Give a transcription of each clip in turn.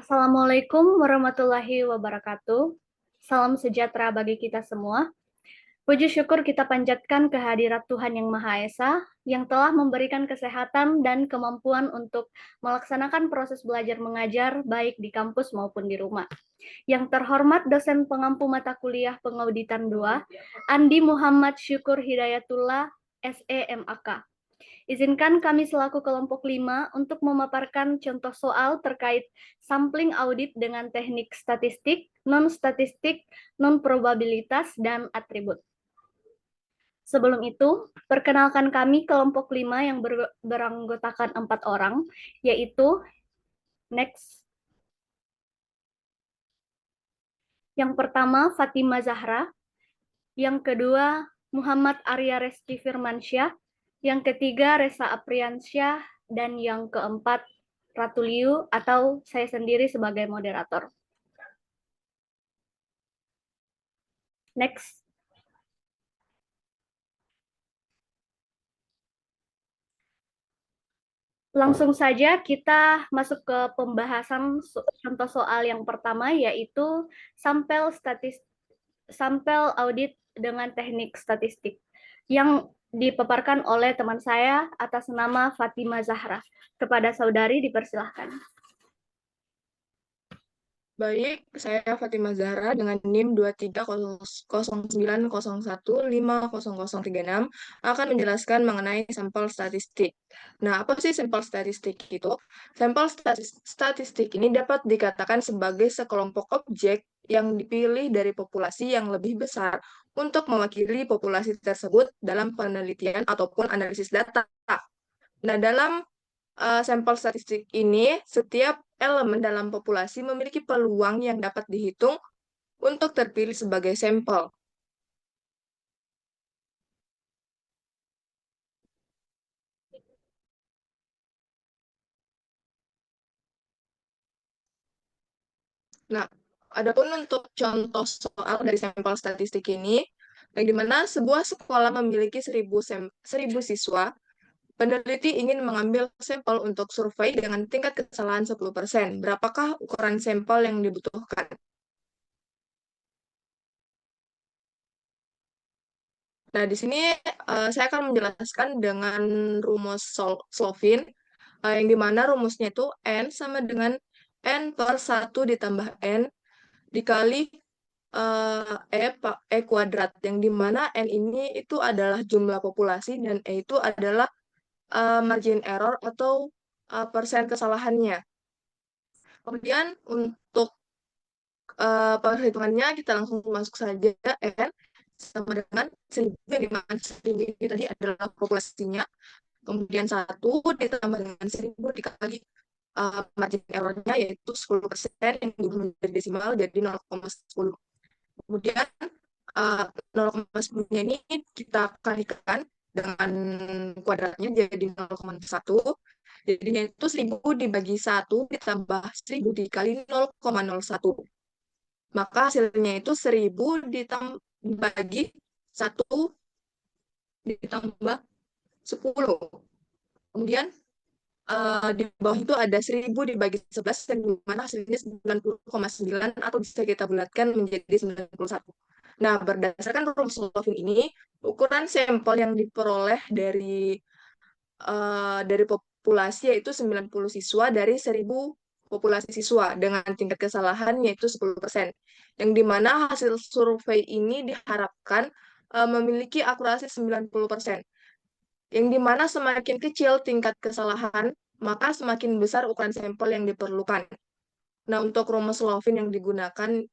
Assalamualaikum warahmatullahi wabarakatuh. Salam sejahtera bagi kita semua. Puji syukur kita panjatkan kehadirat Tuhan Yang Maha Esa yang telah memberikan kesehatan dan kemampuan untuk melaksanakan proses belajar mengajar baik di kampus maupun di rumah. Yang terhormat dosen pengampu mata kuliah pengauditan 2, Andi Muhammad Syukur Hidayatullah, SEMAK. Izinkan kami selaku kelompok 5 untuk memaparkan contoh soal terkait sampling audit dengan teknik statistik, non-probabilitas, dan atribut. Sebelum itu, perkenalkan kami kelompok 5 yang beranggotakan 4 orang, yaitu next. Yang pertama, Fatima Zahra. Yang kedua, Muhammad Arya Reski Firmansyah. Yang ketiga, Reza Apriansyah. Dan yang keempat, Ratu Liu atau saya sendiri sebagai moderator. Next. Langsung saja kita masuk ke pembahasan contoh soal yang pertama, yaitu sampel audit dengan teknik statistik yang dipaparkan oleh teman saya atas nama Fatima Zahra. Kepada saudari dipersilahkan. Baik, saya Fatima Zahra dengan NIM 2309015036 akan menjelaskan mengenai sampel statistik. Nah, apa sih sampel statistik itu? Sampel statistik ini dapat dikatakan sebagai sekelompok objek yang dipilih dari populasi yang lebih besar untuk mewakili populasi tersebut dalam penelitian ataupun analisis data. Nah, dalam sampel statistik ini, setiap elemen dalam populasi memiliki peluang yang dapat dihitung untuk terpilih sebagai sampel. Nah, adapun untuk contoh soal dari sampel statistik ini, yang dimana sebuah sekolah memiliki 1000 siswa, peneliti ingin mengambil sampel untuk survei dengan tingkat kesalahan 10%. Berapakah ukuran sampel yang dibutuhkan? Nah, di sini saya akan menjelaskan dengan rumus Slovin, yang dimana rumusnya itu N sama dengan N per 1 ditambah N dikali E kuadrat, yang dimana N ini itu adalah jumlah populasi dan E itu adalah margin error atau persen kesalahannya. Kemudian untuk perhitungannya kita langsung masuk saja N sama dengan 1000, yang dimana 1000 ini tadi adalah populasinya. Kemudian 1 ditambah dengan 1000 dikali margin error-nya yaitu 10%, yang diubah menjadi desimal jadi 0,10. Kemudian 0,10-nya ini kita kalikan dengan kuadratnya jadi 0,1. Jadinya itu 1000 dibagi 1 ditambah 1000 dikali 0,01. Maka hasilnya itu 1000 dibagi 1 ditambah 10. Kemudian di bawah itu ada 1000 dibagi 11, yang dimana hasilnya 90,9 atau bisa kita bulatkan menjadi 91. Nah, berdasarkan rumus Slovin ini, ukuran sampel yang diperoleh dari populasi yaitu 90 siswa dari 1000 populasi siswa dengan tingkat kesalahan yaitu 10%. Yang dimana hasil survei ini diharapkan memiliki akurasi 90%. Yang dimana semakin kecil tingkat kesalahan, maka semakin besar ukuran sampel yang diperlukan. Nah, untuk rumus Slovin yang digunakan,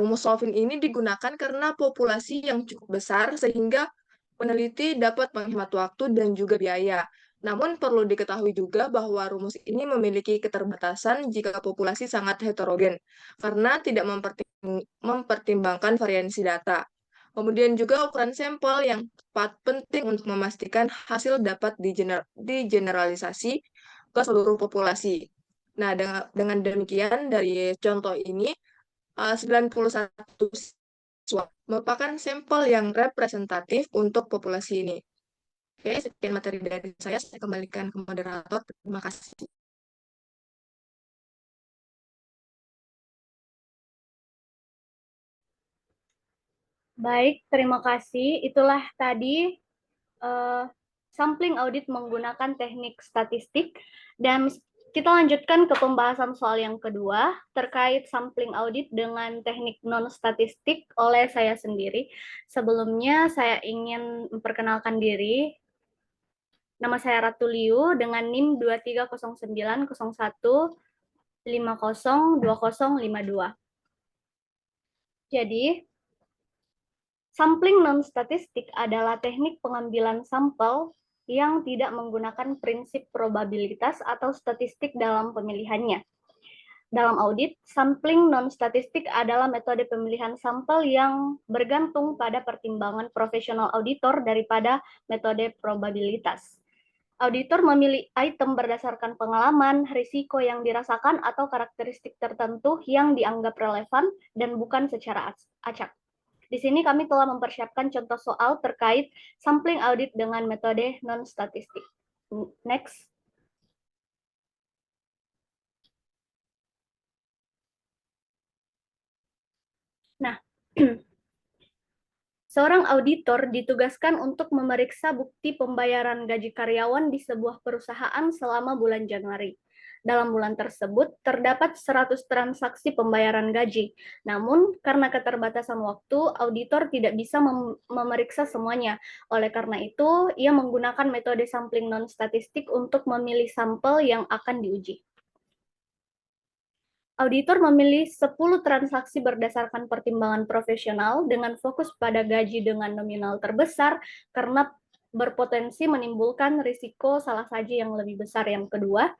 rumus Slovin ini digunakan karena populasi yang cukup besar sehingga peneliti dapat menghemat waktu dan juga biaya. Namun perlu diketahui juga bahwa rumus ini memiliki keterbatasan jika populasi sangat heterogen karena tidak mempertimbangkan variasi data. Kemudian juga ukuran sampel yang tepat penting untuk memastikan hasil dapat digeneralisasi ke seluruh populasi. Nah, dengan demikian dari contoh ini, 91 siswa merupakan sampel yang representatif untuk populasi ini. Oke, sekian materi dari saya kembalikan ke moderator. Terima kasih. Baik, terima kasih. Itulah tadi sampling audit menggunakan teknik statistik. Dan kita lanjutkan ke pembahasan soal yang kedua terkait sampling audit dengan teknik non-statistik oleh saya sendiri. Sebelumnya saya ingin memperkenalkan diri. Nama saya Ratu Liu dengan NIM 230901502052. Jadi, sampling non-statistik adalah teknik pengambilan sampel yang tidak menggunakan prinsip probabilitas atau statistik dalam pemilihannya. Dalam audit, sampling non-statistik adalah metode pemilihan sampel yang bergantung pada pertimbangan profesional auditor daripada metode probabilitas. Auditor memilih item berdasarkan pengalaman, risiko yang dirasakan, atau karakteristik tertentu yang dianggap relevan dan bukan secara acak. Di sini kami telah mempersiapkan contoh soal terkait sampling audit dengan metode non-statistik. Next. Nah, seorang auditor ditugaskan untuk memeriksa bukti pembayaran gaji karyawan di sebuah perusahaan selama bulan Januari. Dalam bulan tersebut, terdapat 100 transaksi pembayaran gaji. Namun, karena keterbatasan waktu, auditor tidak bisa memeriksa semuanya. Oleh karena itu, ia menggunakan metode sampling non-statistik untuk memilih sampel yang akan diuji. Auditor memilih 10 transaksi berdasarkan pertimbangan profesional dengan fokus pada gaji dengan nominal terbesar karena berpotensi menimbulkan risiko salah saji yang lebih besar. Yang kedua,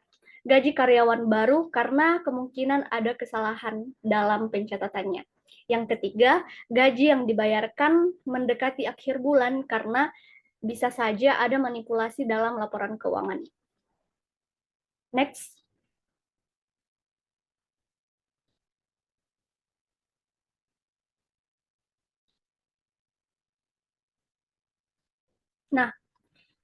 gaji karyawan baru karena kemungkinan ada kesalahan dalam pencatatannya. Yang ketiga, gaji yang dibayarkan mendekati akhir bulan karena bisa saja ada manipulasi dalam laporan keuangan. Next. Nah,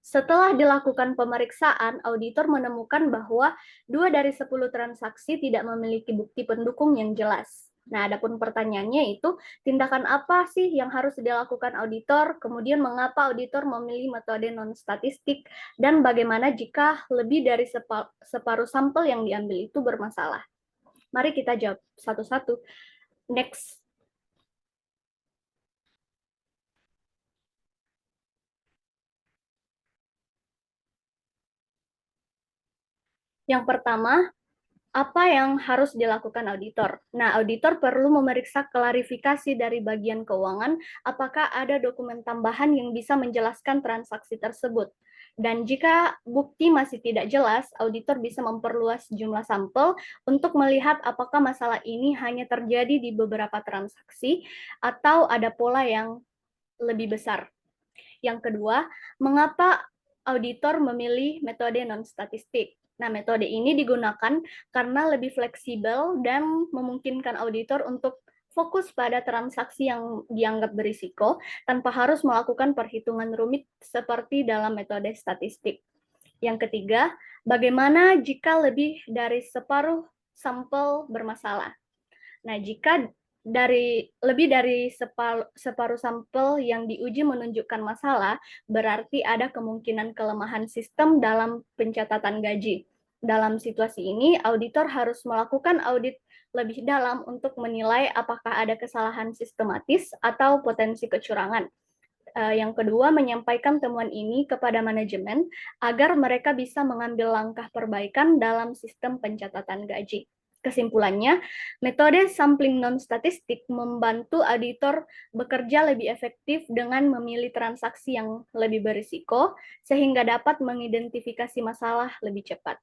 setelah dilakukan pemeriksaan, auditor menemukan bahwa 2 dari 10 transaksi tidak memiliki bukti pendukung yang jelas. Nah, adapun pertanyaannya itu, tindakan apa sih yang harus dilakukan auditor, kemudian mengapa auditor memilih metode non-statistik, dan bagaimana jika lebih dari separuh sampel yang diambil itu bermasalah. Mari kita jawab satu-satu. Next. Yang pertama, apa yang harus dilakukan auditor? Nah, auditor perlu memeriksa klarifikasi dari bagian keuangan apakah ada dokumen tambahan yang bisa menjelaskan transaksi tersebut. Dan jika bukti masih tidak jelas, auditor bisa memperluas jumlah sampel untuk melihat apakah masalah ini hanya terjadi di beberapa transaksi atau ada pola yang lebih besar. Yang kedua, mengapa auditor memilih metode non-statistik? Nah, metode ini digunakan karena lebih fleksibel dan memungkinkan auditor untuk fokus pada transaksi yang dianggap berisiko tanpa harus melakukan perhitungan rumit seperti dalam metode statistik. Yang ketiga, bagaimana jika lebih dari separuh sampel bermasalah? Nah, jika lebih dari separuh sampel yang diuji menunjukkan masalah, berarti ada kemungkinan kelemahan sistem dalam pencatatan gaji. Dalam situasi ini, auditor harus melakukan audit lebih dalam untuk menilai apakah ada kesalahan sistematis atau potensi kecurangan. Yang kedua, menyampaikan temuan ini kepada manajemen agar mereka bisa mengambil langkah perbaikan dalam sistem pencatatan gaji. Kesimpulannya, metode sampling non-statistik membantu auditor bekerja lebih efektif dengan memilih transaksi yang lebih berisiko, sehingga dapat mengidentifikasi masalah lebih cepat.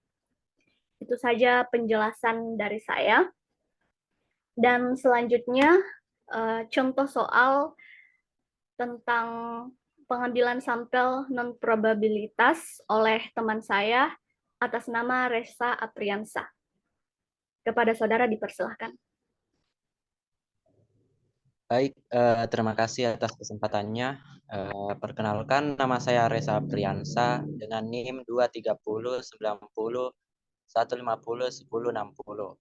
Itu saja penjelasan dari saya. Dan selanjutnya, contoh soal tentang pengambilan sampel non-probabilitas oleh teman saya atas nama Resa Apriansa. Kepada saudara dipersilahkan. Baik, terima kasih atas kesempatannya. Perkenalkan, nama saya Resa Apriansa dengan NIM 230901501501060.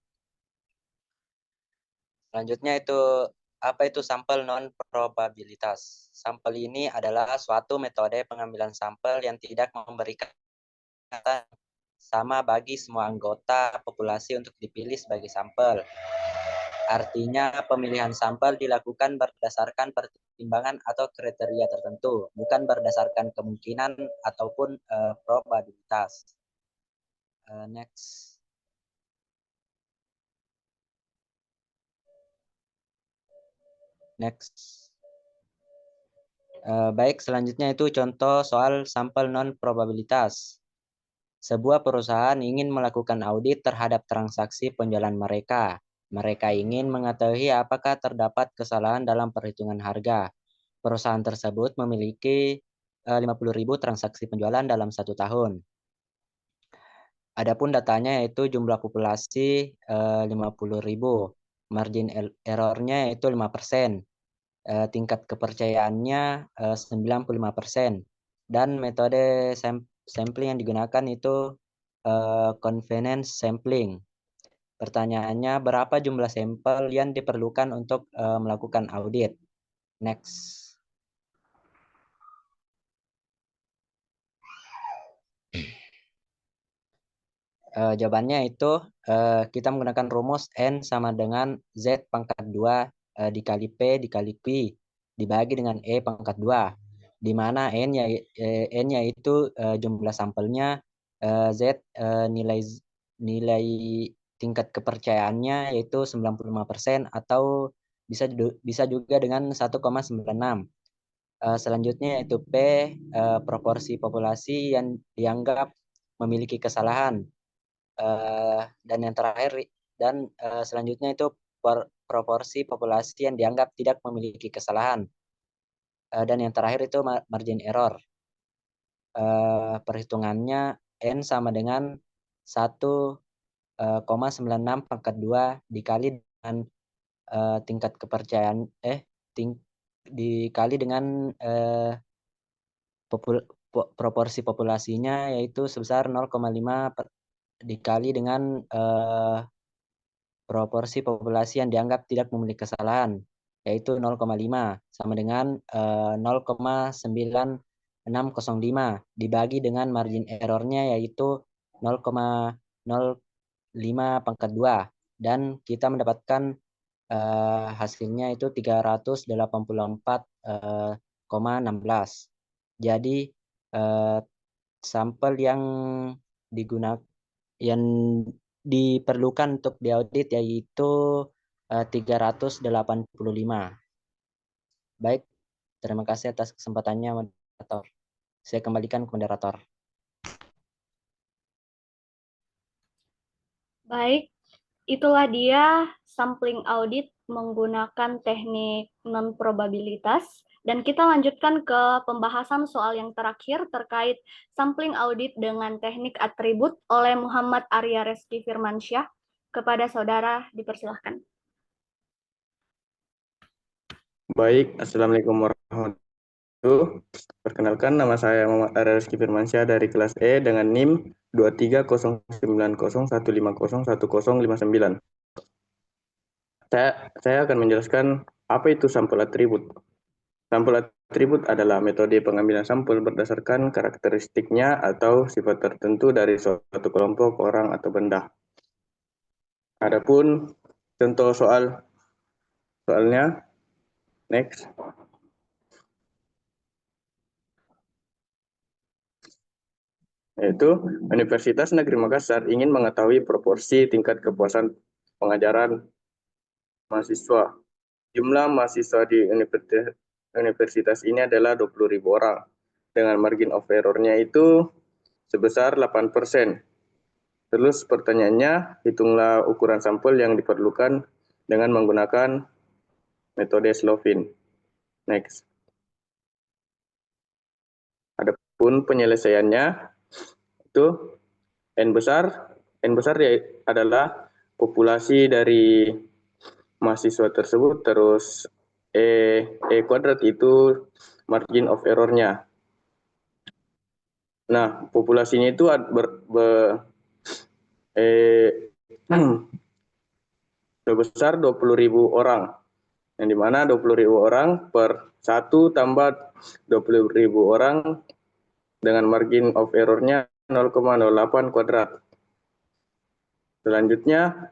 Selanjutnya itu apa itu sampel non-probabilitas? Sampel ini adalah suatu metode pengambilan sampel yang tidak memberikan sama bagi semua anggota populasi untuk dipilih sebagai sampel. Artinya pemilihan sampel dilakukan berdasarkan pertimbangan atau kriteria tertentu, bukan berdasarkan kemungkinan ataupun probabilitas. Next. Baik, selanjutnya itu contoh soal sampel non-probabilitas. Sebuah perusahaan ingin melakukan audit terhadap transaksi penjualan mereka. Mereka ingin mengetahui apakah terdapat kesalahan dalam perhitungan harga. Perusahaan tersebut memiliki 50.000 transaksi penjualan dalam 1 tahun. Adapun datanya yaitu jumlah populasi 50.000. Margin error-nya yaitu 5%. Tingkat kepercayaannya 95%. Dan metode sampling yang digunakan itu convenience sampling. Pertanyaannya, berapa jumlah sampel yang diperlukan untuk melakukan audit? Next. Jawabannya itu kita menggunakan rumus N sama dengan Z pangkat 2 dikali P dikali Q dibagi dengan E pangkat 2. Di mana N-nya itu jumlah sampelnya, Z nilai tingkat kepercayaannya yaitu 95% atau bisa juga dengan 1,96. Selanjutnya yaitu P, proporsi populasi yang dianggap memiliki kesalahan. Dan yang terakhir selanjutnya itu proporsi populasi yang dianggap tidak memiliki kesalahan. Dan yang terakhir itu margin error. Perhitungannya N sama dengan 1,96 pangkat 2 dikali dengan tingkat kepercayaan dikali dengan proporsi populasinya yaitu sebesar 0,5 dikali dengan proporsi populasi yang dianggap tidak memiliki kesalahan yaitu 0,5 sama dengan 0,9605 dibagi dengan margin errornya yaitu 0,05 pangkat 2 dan kita mendapatkan hasilnya itu 384,16. Jadi sampel yang diperlukan untuk diaudit yaitu 385. Baik, terima kasih atas kesempatannya, moderator. Saya kembalikan ke moderator. Baik, itulah dia sampling audit menggunakan teknik non-probabilitas. Dan kita lanjutkan ke pembahasan soal yang terakhir terkait sampling audit dengan teknik atribut oleh Muhammad Arya Reski Firmansyah. Kepada saudara, dipersilahkan. Baik, Assalamualaikum warahmatullahi wabarakatuh. Perkenalkan, nama saya Muhammad Arya Reski Firmansyah dari kelas E dengan NIM 2309015011059. Saya akan menjelaskan apa itu sampel atribut. Sampel atribut adalah metode pengambilan sampel berdasarkan karakteristiknya atau sifat tertentu dari suatu kelompok orang atau benda. Adapun contoh soalnya, next. Yaitu Universitas Negeri Makassar ingin mengetahui proporsi tingkat kepuasan pengajaran mahasiswa. Jumlah mahasiswa di universitas ini adalah 20.000 orang. Dengan margin of error-nya itu sebesar 8%. Terus pertanyaannya, hitunglah ukuran sampel yang diperlukan dengan menggunakan metode Slovin. Next. Adapun penyelesaiannya itu N besar adalah populasi dari mahasiswa tersebut, terus E kuadrat itu margin of error-nya. Nah, populasinya itu sebesar 20.000 orang. yang dimana 20.000 orang per 1 tambah 20.000 orang dengan margin of error-nya 0,08 kuadrat. Selanjutnya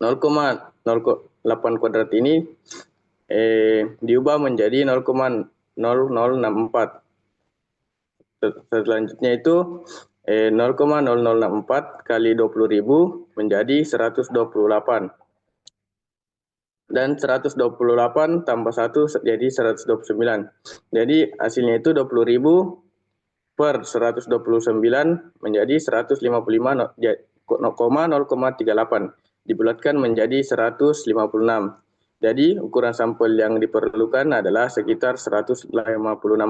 0,08 kuadrat ini diubah menjadi 0,0064. Selanjutnya itu 0,0064 kali 20.000 menjadi 128. Dan 128 tambah 1 jadi 129. Jadi hasilnya itu 20.000 per 129 menjadi 155,038. Dibulatkan menjadi 156. Jadi ukuran sampel yang diperlukan adalah sekitar 156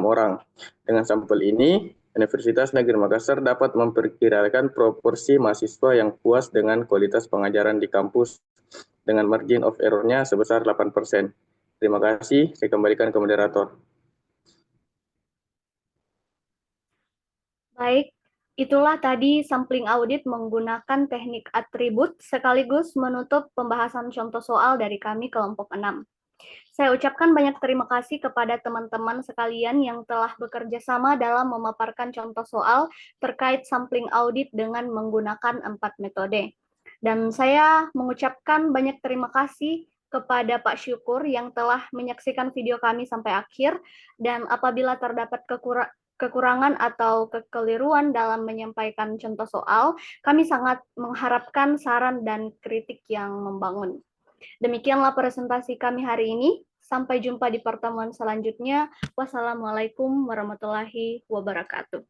orang. Dengan sampel ini, Universitas Negeri Makassar dapat memperkirakan proporsi mahasiswa yang puas dengan kualitas pengajaran di kampus dengan margin of error-nya sebesar 8%. Terima kasih, saya kembalikan ke moderator. Baik, itulah tadi sampling audit menggunakan teknik atribut sekaligus menutup pembahasan contoh soal dari kami kelompok 6. Saya ucapkan banyak terima kasih kepada teman-teman sekalian yang telah bekerja sama dalam memaparkan contoh soal terkait sampling audit dengan menggunakan 4 metode. Dan saya mengucapkan banyak terima kasih kepada Pak Syukur yang telah menyaksikan video kami sampai akhir, dan apabila terdapat kekurangan atau kekeliruan dalam menyampaikan contoh soal, kami sangat mengharapkan saran dan kritik yang membangun. Demikianlah presentasi kami hari ini. Sampai jumpa di pertemuan selanjutnya. Wassalamualaikum warahmatullahi wabarakatuh.